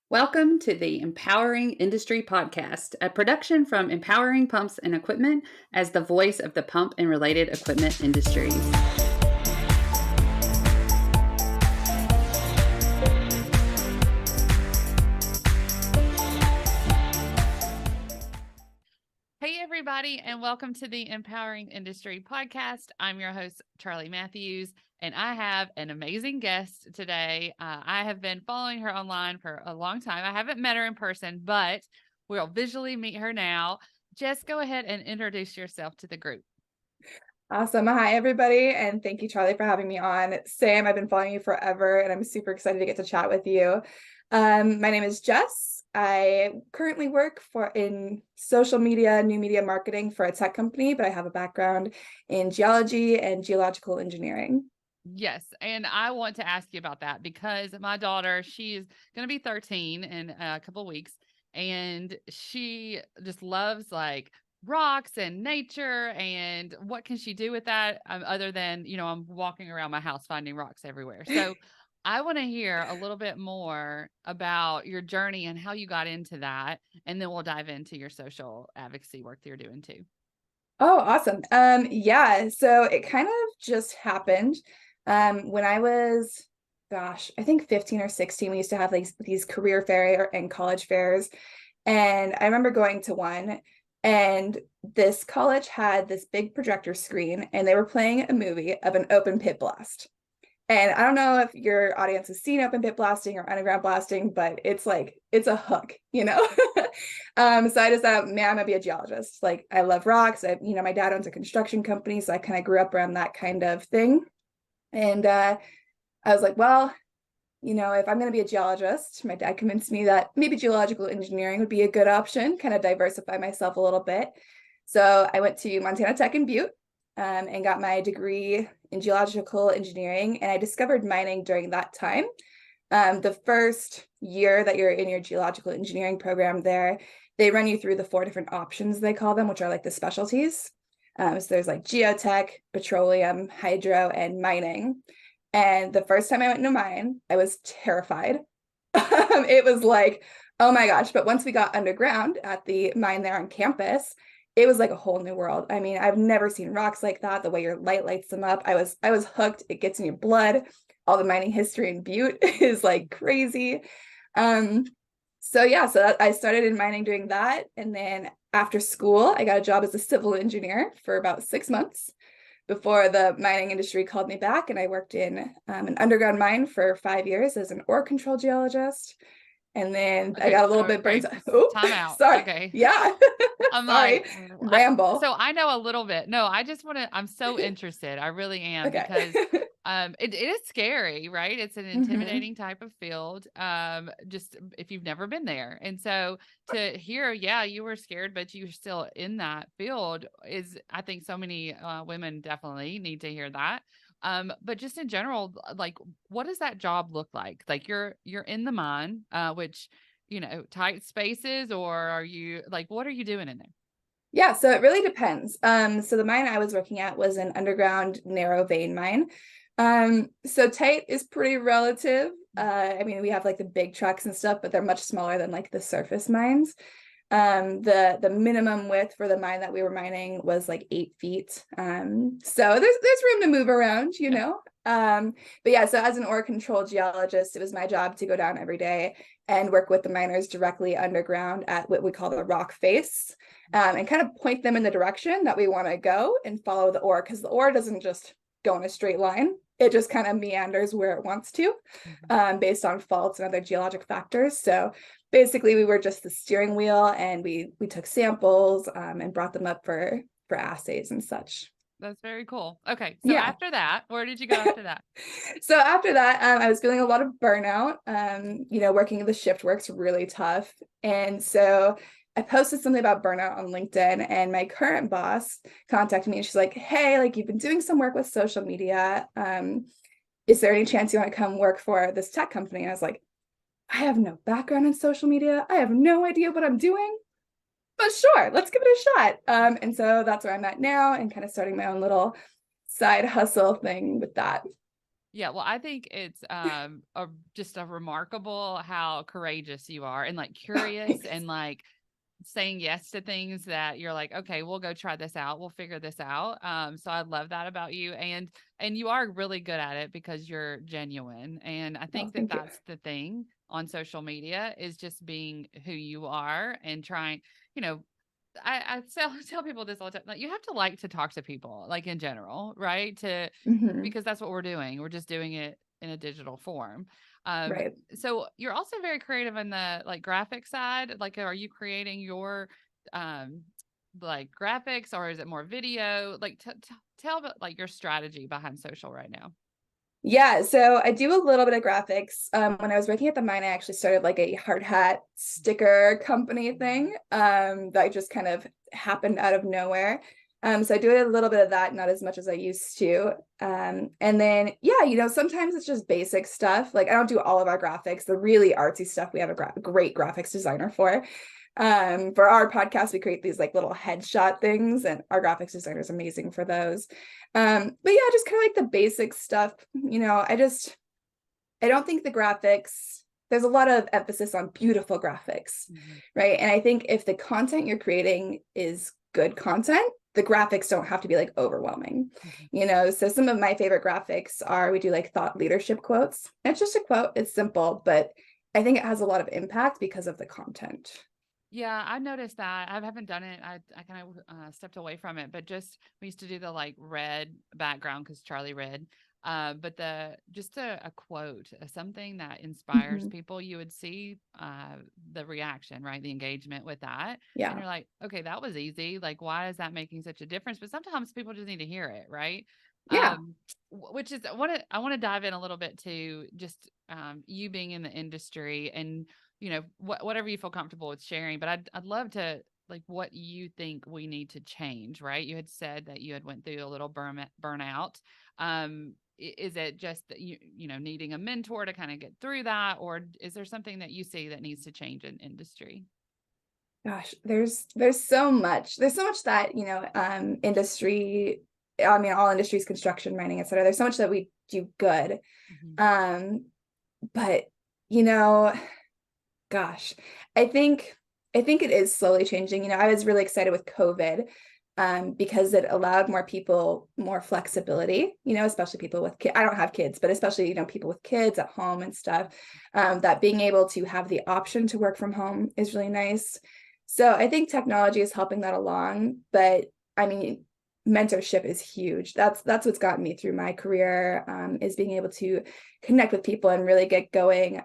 Welcome to the Empowering Industry Podcast, a production from Empowering Pumps and Equipment as the voice of the pump and related equipment industries. Hey, everybody, and welcome to the Empowering Industry Podcast. I'm your host, Charli Matthews, and I have an amazing guest today. I have been following her online for a long time. I haven't met her in person, but we'll visually meet her now. Jess, go ahead and introduce yourself to the group. Awesome. Hi, everybody. And thank you, Charli, for having me on. Sam, I've been following you forever, and I'm super excited to get to chat with you. My name is Jess. I currently work in social media, new media marketing for a tech company, but I have a background in geology and geological engineering. Yes. And I want to ask you about that because my daughter, she's going to be 13 in a couple of weeks, and she just loves like rocks and nature. And what can she do with that other than, I'm walking around my house finding rocks everywhere. So I want to hear a little bit more about your journey and how you got into that. And then we'll dive into your social advocacy work that you're doing too. Oh, awesome. Yeah, so it kind of just happened. When I was, I think 15 or 16, we used to have like these career fair and college fairs. And I remember going to one, and this college had this big projector screen, and they were playing a movie of an open pit blast. And I don't know if your audience has seen open pit blasting or underground blasting, but it's a hook, So I decided, man, I'm gonna be a geologist. Like, I love rocks. My dad owns a construction company, so I kind of grew up around that kind of thing. And I was like, well, if I'm going to be a geologist, my dad convinced me that maybe geological engineering would be a good option, kind of diversify myself a little bit. So I went to Montana Tech in Butte and got my degree in geological engineering. And I discovered mining during that time. The first year that you're in your geological engineering program there, they run you through the 4 different options, they call them, which are like the specialties. So there's like geotech, petroleum, hydro, and mining. And the first time I went into mine, I was terrified. It was like, oh my gosh. But once we got underground at the mine there on campus, it was like a whole new world. I mean, I've never seen rocks like that. The way your light lights them up. I was hooked. It gets in your blood. All the mining history in Butte is like crazy. So I started in mining doing that. And then after school, I got a job as a civil engineer for about 6 months before the mining industry called me back, and I worked in an underground mine for 5 years as an ore control geologist. And then I got a little bit burnt. Time out. Sorry. Okay. Yeah. I'm sorry. Ramble. So I know a little bit. No, I just want to, I'm so interested. I really am because it is scary, right? It's an intimidating type of field. Just if you've never been there. And so to hear, yeah, you were scared, but you're still in that field is, I think so many women definitely need to hear that. But just in general, like, what does that job look like? Like you're in the mine, which, tight spaces, or are you like, what are you doing in there? Yeah, so it really depends. So the mine I was working at was an underground narrow vein mine. So tight is pretty relative. I mean, we have like the big trucks and stuff, but they're much smaller than like the surface mines. The minimum width for the mine that we were mining was like 8 feet. So there's room to move around, But yeah, so as an ore control geologist, it was my job to go down every day and work with the miners directly underground at what we call the rock face, and kind of point them in the direction that we want to go and follow the ore, because the ore doesn't just go in a straight line. It just kind of meanders where it wants to, based on faults and other geologic factors. So basically we were just the steering wheel, and we took samples and brought them up for assays and such. That's very cool. Okay. So after that, where did you go after that? So after that, I was feeling a lot of burnout. Working the shift work's really tough. And so I posted something about burnout on LinkedIn, and my current boss contacted me, and she's like, hey, like, you've been doing some work with social media. Is there any chance you want to come work for this tech company? And I was like, I have no background in social media. I have no idea what I'm doing, but sure, let's give it a shot. And so that's where I'm at now, and kind of starting my own little side hustle thing with that. Yeah, well, I think it's just a remarkable how courageous you are and like curious Thanks. and like saying yes to things that you're like, okay, we'll go try this out. We'll figure this out. So I love that about you. And you are really good at it because you're genuine. And I Oh, think that thank you. that's the thing on social media is just being who you are and trying, you know, I tell people this all the time. Like you have to like to talk to people, like in general, right? Hmm. Because that's what we're doing. We're just doing it in a digital form. Um, Right. so you're also very creative on the like graphic side. Like, are you creating your um like graphics or is it more video? Like, tell about like your strategy behind social right now. Yeah, so I do a little bit of graphics. When I was working at the mine, I actually started like a hard hat sticker company thing that just kind of happened out of nowhere. So I do a little bit of that, not as much as I used to. And then, yeah, sometimes it's just basic stuff. Like I don't do all of our graphics. The really artsy stuff, we have a great graphics designer for. For our podcast, we create these like little headshot things, and our graphics designer is amazing for those. But yeah, just kind of like the basic stuff. I don't think the graphics, there's a lot of emphasis on beautiful graphics, Mm-hmm. right? And I think if the content you're creating is good content, the graphics don't have to be like overwhelming, Mm-hmm. So some of my favorite graphics are, we do like thought leadership quotes. It's just a quote, it's simple, but I think it has a lot of impact because of the content. Yeah, I noticed that. I haven't done it. I kind of stepped away from it, but just we used to do the like red background because Charlie read. But just a quote, something that inspires Mhm. people, you would see the reaction, right? The engagement with that. And Yeah. you're like, okay, that was easy. Like, why is that making such a difference? But sometimes people just need to hear it, right? Yeah. Which is I want to dive in a little bit to just you being in the industry and whatever you feel comfortable with sharing, but I'd love to like what you think we need to change, right? You had said that you had went through a little burnout. Is it just that needing a mentor to kind of get through that, or is there something that you see that needs to change in industry? Gosh, there's so much. There's so much that, industry, I mean, all industries, construction, mining, et cetera. There's so much that we do good. Mm-hmm. Um, but you know, gosh, I think I think it is slowly changing. I was really excited with COVID, because it allowed more people more flexibility, especially people with kids. I don't have kids, but especially, people with kids at home and stuff, that being able to have the option to work from home is really nice. So I think technology is helping that along, but I mean, mentorship is huge. That's what's gotten me through my career, is being able to connect with people and really get going.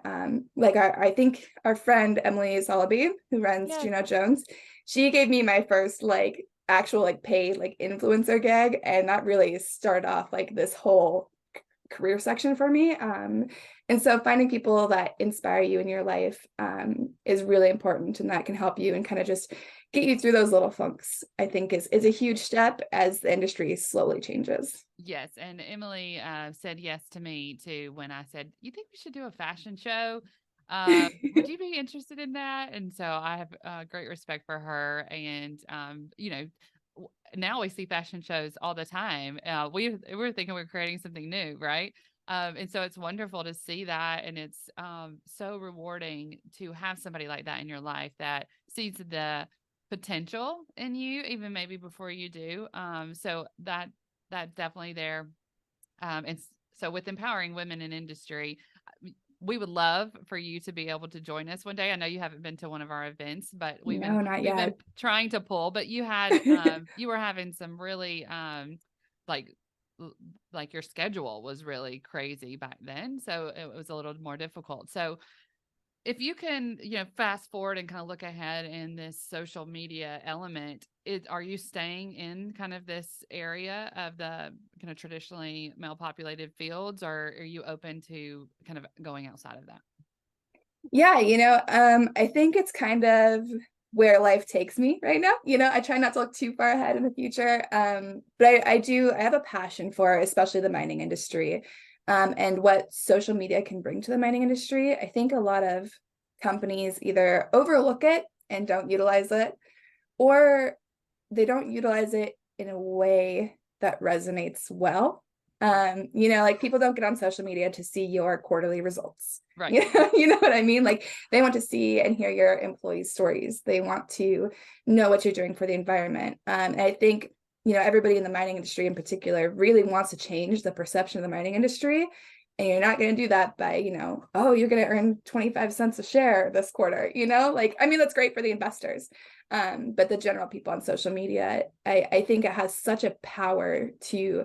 Like I think our friend Emily Solaby, who runs Yes. Juno Jones, she gave me my first like actual like paid like influencer gig, and that really started off like this whole career section for me. And so finding people that inspire you in your life, is really important, and that can help you and kind of just get you through those little funks, I think is a huge step as the industry slowly changes. Yes, and Emily said yes to me too when I said, "You think we should do a fashion show? Would you be interested in that?" And so I have great respect for her. And now we see fashion shows all the time. We were thinking we are creating something new, right? And so it's wonderful to see that, and it's so rewarding to have somebody like that in your life that sees the potential in you, even maybe before you do. So that's definitely there. And so with empowering women in industry, we would love for you to be able to join us one day. I know you haven't been to one of our events, but No, not we've been yet. trying to pull, but you had you were having some really like like your schedule was really crazy back then. So it was a little more difficult. So if you can, fast forward and kind of look ahead in this social media element, are you staying in kind of this area of the kind of traditionally male populated fields, or are you open to kind of going outside of that? Yeah, I think it's kind of where life takes me right now. I try not to look too far ahead in the future. But I have a passion for especially the mining industry, and what social media can bring to the mining industry. I think a lot of companies either overlook it and don't utilize it, or they don't utilize it in a way that resonates well. Like people don't get on social media to see your quarterly results. Right. You know what I mean? Like they want to see and hear your employees' stories. They want to know what you're doing for the environment. And I think, everybody in the mining industry in particular really wants to change the perception of the mining industry. And you're not going to do that by, oh, you're going to earn 25 cents a share this quarter, that's great for the investors. But the general people on social media, I think it has such a power to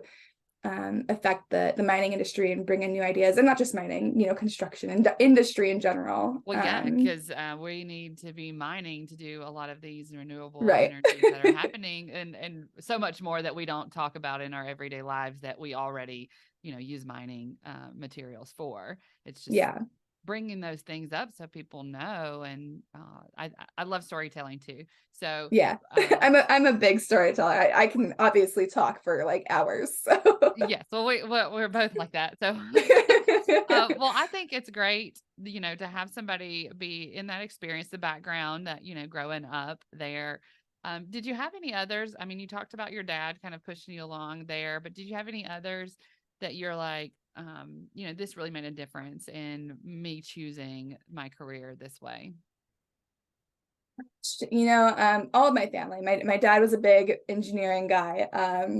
affect the mining industry and bring in new ideas, and not just mining, construction and industry in general. Well, yeah, because we need to be mining to do a lot of these renewable right. energies that are happening, and so much more that we don't talk about in our everyday lives that we already, use mining materials for. It's just bringing those things up so people know. And I love storytelling too. So I'm a big storyteller. I can obviously talk for like hours. So. Yes, well, we're both like that. So, well, I think it's great, to have somebody be in that experience, the background that, growing up there. Did you have any others? I mean, you talked about your dad kind of pushing you along there, but did you have any others that you're like, this really made a difference in me choosing my career this way? All of my family, my dad was a big engineering guy,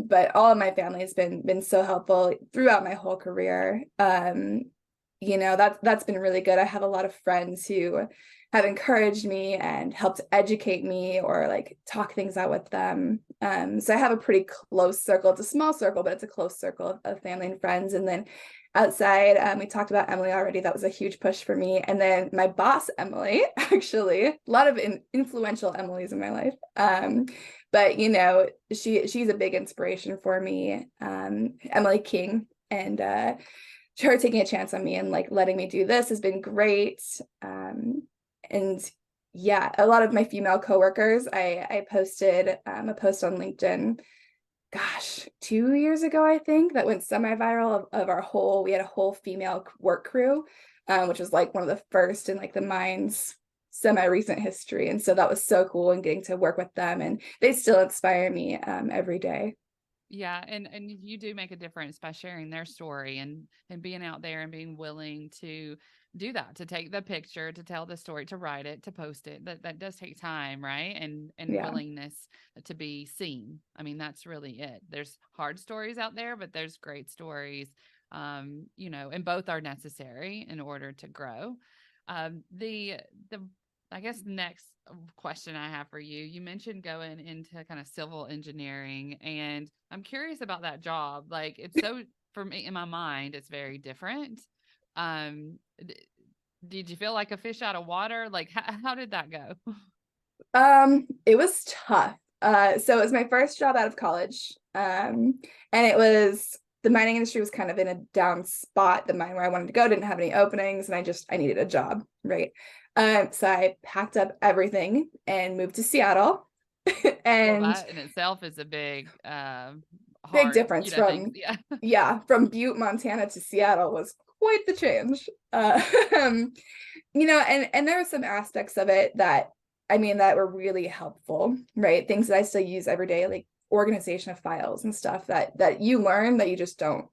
but all of my family has been so helpful throughout my whole career. That's been really good. I have a lot of friends who have encouraged me and helped educate me or like talk things out with them. So I have a pretty close circle. It's a small circle, but it's a close circle of family and friends. And then outside, we talked about Emily already. That was a huge push for me. And then my boss, Emily, actually, a lot of influential Emilys in my life. But she's a big inspiration for me. Emily King, and her taking a chance on me and like letting me do this has been great. And yeah, a lot of my female coworkers, I posted a post on LinkedIn, 2 years ago, I think, that went semi-viral of we had a whole female work crew, which was like one of the first in like the mine's semi-recent history. And so that was so cool, and getting to work with them, and they still inspire me every day. Yeah. And you do make a difference by sharing their story and being out there and being willing to do that, to take the picture, to tell the story, to write it, to post it. That does take time, right? And willingness to be seen. I mean, that's really it. There's hard stories out there, but there's great stories, and both are necessary in order to grow. The I guess next question I have for you, you mentioned going into kind of civil engineering, and I'm curious about that job. Like, it's so, for me, in my mind, it's very different. Did you feel like a fish out of water? Like, how did that go? It was tough. So it was my first job out of college. And the mining industry was kind of in a down spot. The mine where I wanted to go didn't have any openings, and I needed a job, right? So I packed up everything and moved to Seattle. And that in itself is a big difference from from Butte, Montana to Seattle was quite the change. And there were some aspects of it that were really helpful, right? Things that I still use every day, like organization of files and stuff that you learn that you just don't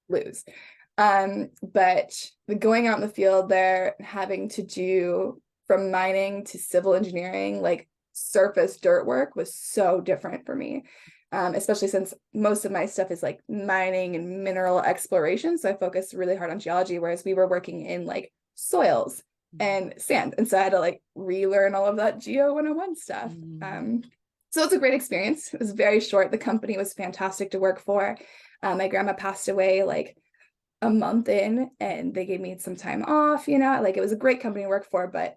lose. But going out in the field there, having to do from mining to civil engineering, like surface dirt work, was so different for me. Especially since most of my stuff is like mining and mineral exploration. So I focus really hard on geology, whereas we were working in like soils and sand. And so I had to like relearn all of that Geo 101 stuff. So it's a great experience. It was very short. The company was fantastic to work for. My grandma passed away like a month in, and they gave me some time off, like it was a great company to work for, but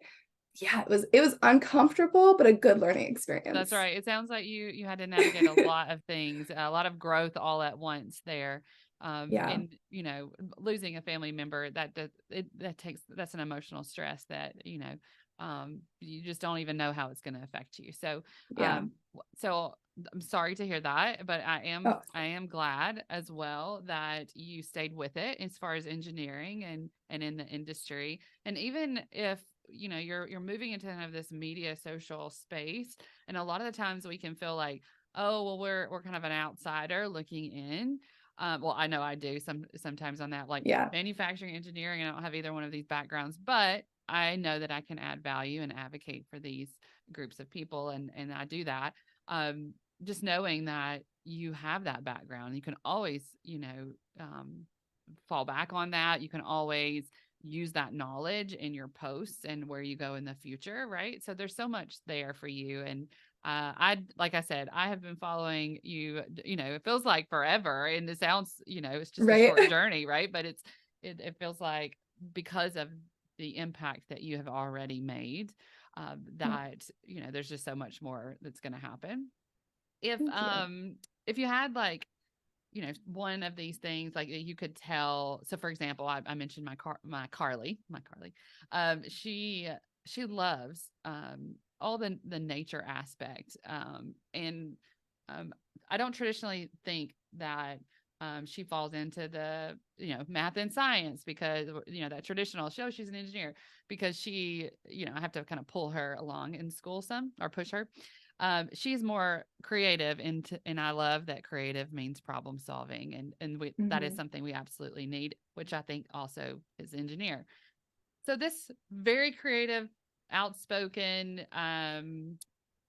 yeah, it was uncomfortable, but a good learning experience. That's right. It sounds like you had to navigate a lot of things, a lot of growth all at once there. And losing a family member, that's an emotional stress that, you just don't even know how it's going to affect you. So, so I'm sorry to hear that, but I am glad as well that you stayed with it as far as engineering and in the industry. And even if, you're moving into kind of this media social space, and a lot of the times we can feel like, oh, well, we're kind of an outsider looking in. Well, I know I do sometimes on that, like Yeah. manufacturing, engineering. I don't have either one of these backgrounds, but I know that I can add value and advocate for these groups of people, and I do that. Just knowing that you have that background, you can always, fall back on that. You can always use that knowledge in your posts and where you go in the future, right? So there's so much there for you. And like I said, I have been following you, it feels like forever, and it sounds, it's just a Right. short journey, right? But it feels like, because of the impact that you have already made, that, there's just so much more that's going to happen. Thank you. If you had, like, one of these things, like, you could tell. So for example, I mentioned my Carly, she loves, all the nature aspect. And I don't traditionally think that, she falls into the, math and science, because, that traditional show, she's an engineer, because she, I have to kind of pull her along in school some, or push her. She's more creative, and I love that creative means problem solving. And that is something we absolutely need, which I think also is engineer. So this very creative, outspoken,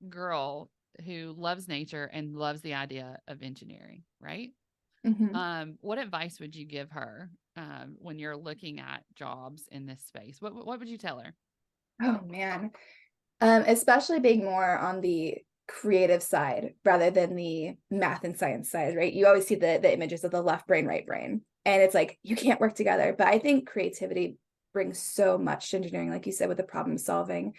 girl who loves nature and loves the idea of engineering, right? What advice would you give her, when you're looking at jobs in this space? What would you tell her? Oh man. Especially being more on the creative side rather than the math and science side, right? You always see the images of the left brain, right brain, and it's like you can't work together. But I think creativity brings so much to engineering, like you said, with the problem solving.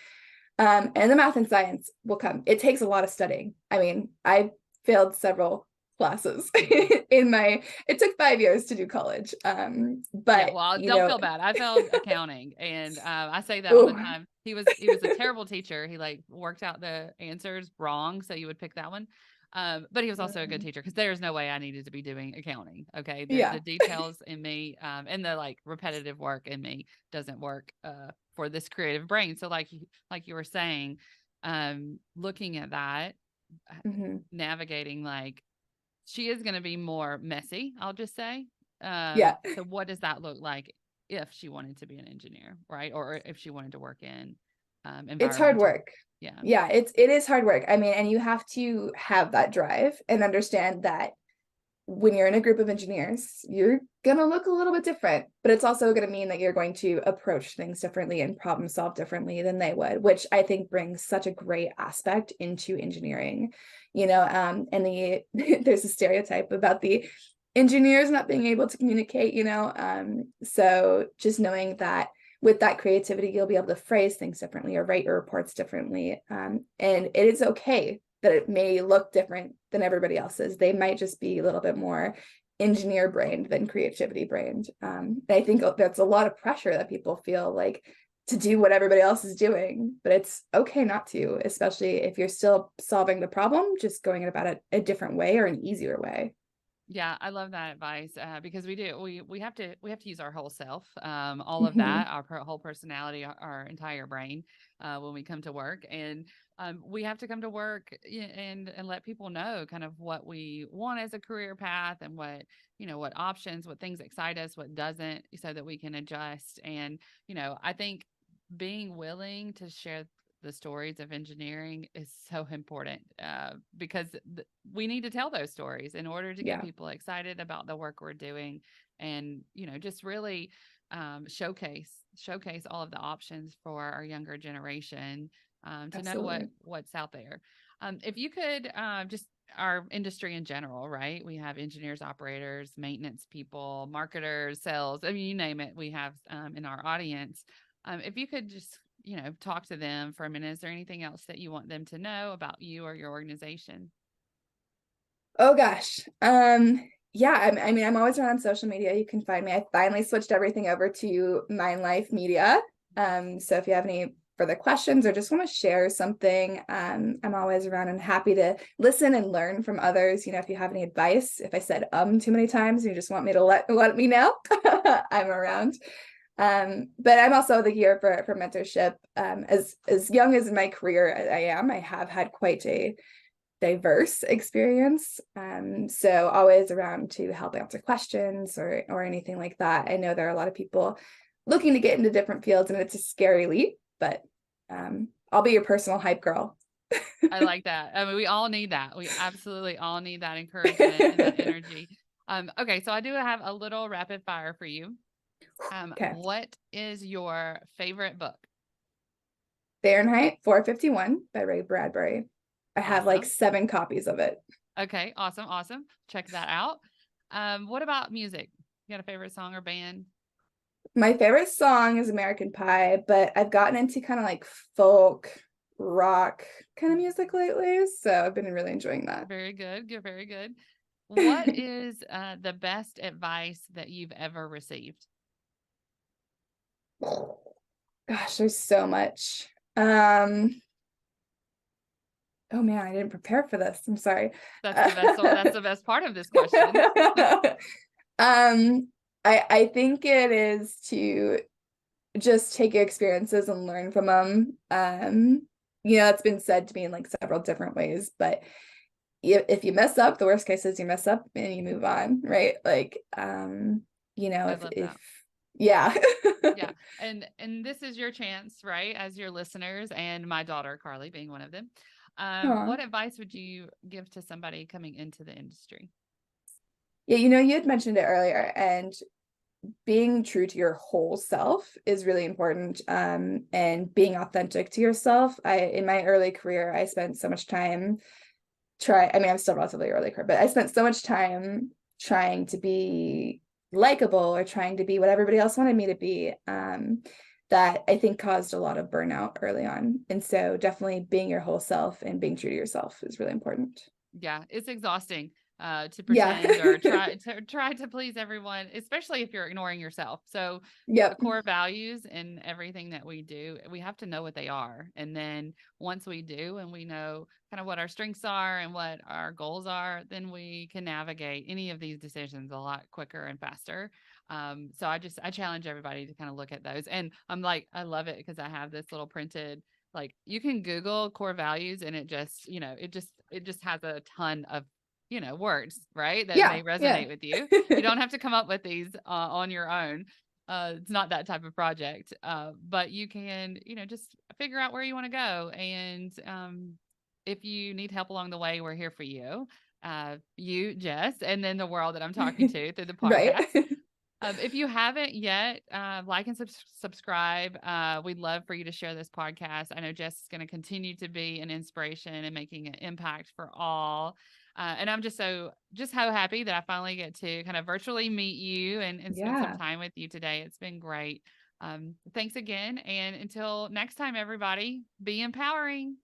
And the math and science will come. It takes a lot of studying. I mean, I failed several classes it took 5 years to do college. Yeah, But well, don't feel bad. I failed accounting, and I say that all the ooh, time. He was a terrible teacher. He, like, worked out the answers wrong, so you would pick that one. But he was also a good teacher, because there's no way I needed to be doing accounting. Okay, yeah. the details in me, and the, like, repetitive work in me doesn't work for this creative brain. So like you were saying, looking at that, navigating, like, she is going to be more messy, I'll just say. Yeah. So what does that look like if she wanted to be an engineer, right? Or if she wanted to work in, It's hard environmental? work. Yeah. Yeah, it is hard work. I mean, and you have to have that drive and understand that when you're in a group of engineers, you're gonna look a little bit different, but it's also going to mean that you're going to approach things differently and problem solve differently than they would, which I think brings such a great aspect into engineering. And there's a stereotype about the engineers not being able to communicate, so just knowing that with that creativity, you'll be able to phrase things differently or write your reports differently. And it is okay that it may look different than everybody else's. They might just be a little bit more engineer brained than creativity brained. And I think that's a lot of pressure that people feel like to do what everybody else is doing, but it's okay not to, especially if you're still solving the problem, just going about it a different way or an easier way. Yeah, I love that advice, because we have to use our whole self, all of that, our whole personality, our entire brain, when we come to work, and we have to come to work and let people know kind of what we want as a career path, and what options, what things excite us, what doesn't, so that we can adjust. And I think being willing to share the stories of engineering is so important, because we need to tell those stories in order to get Yeah. people excited about the work we're doing, and just really, showcase all of the options for our younger generation, to know Absolutely. what's out there. If you could, just our industry in general, right? We have engineers, operators, maintenance people, marketers, sales. I mean, you name it. We have, in our audience. If you could just talk to them for a minute. Is there anything else that you want them to know about you or your organization? Oh gosh. Yeah, I mean, I'm always around social media. You can find me. I finally switched everything over to Mind Life Media. So if you have any further questions or just want to share something, I'm always around and happy to listen and learn from others. If you have any advice, if I said too many times and you just want me to let me know, I'm around. But I'm also here for mentorship. As young as my career I have had quite a diverse experience. So always around to help answer questions or anything like that. I know there are a lot of people looking to get into different fields, and it's a scary leap, but I'll be your personal hype girl. I like that. I mean, we all need that. We absolutely all need that encouragement and that energy. Okay, so I do have a little rapid fire for you. Okay. What is your favorite book? Fahrenheit 451 by Ray Bradbury. I have like 7 copies of it. Okay, awesome. Check that out. What about music? You got a favorite song or band? My favorite song is American Pie, but I've gotten into kind of like folk, rock kind of music lately. So I've been really enjoying that. Very good. Very good. What is the best advice that you've ever received? Gosh, there's so much. Oh man, I didn't prepare for this. I'm sorry. That's the best part of this question. I think it is to just take your experiences and learn from them. It's been said to me in like several different ways, but if you mess up, the worst case is you mess up and you move on, right? Like, if yeah. Yeah. And this is your chance, right? As your listeners, and my daughter, Carly, being one of them. What advice would you give to somebody coming into the industry? Yeah, you had mentioned it earlier, and being true to your whole self is really important. And being authentic to yourself. In my early career, I spent so much time I'm still relatively early career, but I spent so much time trying to be likable or trying to be what everybody else wanted me to be, that I think caused a lot of burnout early on. And so definitely being your whole self and being true to yourself is really important. Yeah, it's exhausting to pretend or try to please everyone, especially if you're ignoring yourself. So the core values in everything that we do, we have to know what they are. And then once we do, and we know kind of what our strengths are and what our goals are, then we can navigate any of these decisions a lot quicker and faster. So I challenge everybody to kind of look at those. And I'm like, I love it because I have this little printed, like, you can Google core values and it just has a ton of, words, right? That may resonate with you. You don't have to come up with these on your own. It's not that type of project. But you can, just figure out where you want to go. And if you need help along the way, we're here for you. You, Jess, and then the world that I'm talking to through the podcast. Right. If you haven't yet, like and subscribe. We'd love for you to share this podcast. I know Jess is going to continue to be an inspiration and making an impact for all. And I'm just so happy that I finally get to kind of virtually meet you and spend some time with you today. It's been great. Thanks again. And until next time, everybody, be empowering.